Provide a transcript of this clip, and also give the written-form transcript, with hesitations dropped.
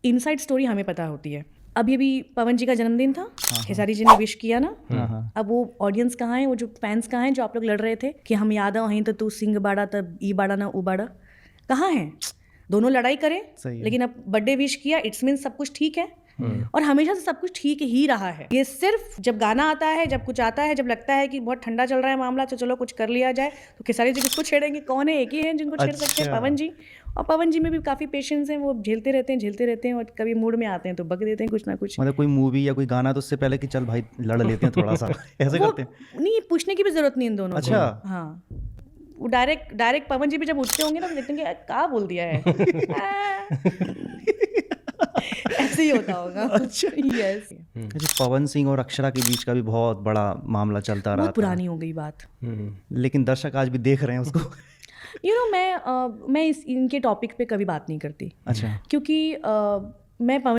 Inside story हमें पता होती है। अभी पवन जी का जन्मदिन था, खेसारी जी ने विश किया ना, अब वो ऑडियंस कहाँ है, वो जो फैंस कहाँ हैं जो आप लोग लड़ रहे थे कि हम यादव हैं तो तू सिंह बाड़ा तब ई बाड़ा ना ऊ बाड़ा, कहाँ हैं? दोनों लड़ाई करें, लेकिन अब बर्थडे विश किया, इट्स मीन सब कुछ ठीक है। और हमेशा से सब कुछ ठीक ही रहा है। ये सिर्फ जब गाना आता है, जब कुछ आता है, जब लगता है कि बहुत ठंडा चल रहा है मामला तो चलो कुछ कर लिया जाए, तो खेसारी जी किसको छेड़ेंगे? कौन है? एक ही हैं जिनको छेड़ सकते हैं, पवन जी। और पवन जी में भी काफ़ी पेशेंस हैं, वो झेलते रहते हैं और कभी मूड में आते हैं तो बक देते हैं कुछ ना कुछ। मतलब कोई मूवी या कोई गाना तो उससे पहले कि चल भाई लड़ लेते हैं थोड़ा सा ऐसे करते हैं? नहीं, पूछने की भी जरूरत नहीं इन दोनों को। अच्छा। हाँ, वो डायरेक्ट पवन जी भी जब उठते होंगे ना तो देखते होंगे क्या बोल दिया है। ऐसे ही होता होगा। अच्छा। यस। पवन सिंह और अक्षरा के बीच का भी बहुत बड़ा मामला चलता रहा बहुत पुरानी हो गई बात। लेकिन दर्शक आज भी देख रहे हैं उसको। मैं इनके टॉपिक पे कभी बात नहीं करती। अच्छा। क्योंकि मैं पवन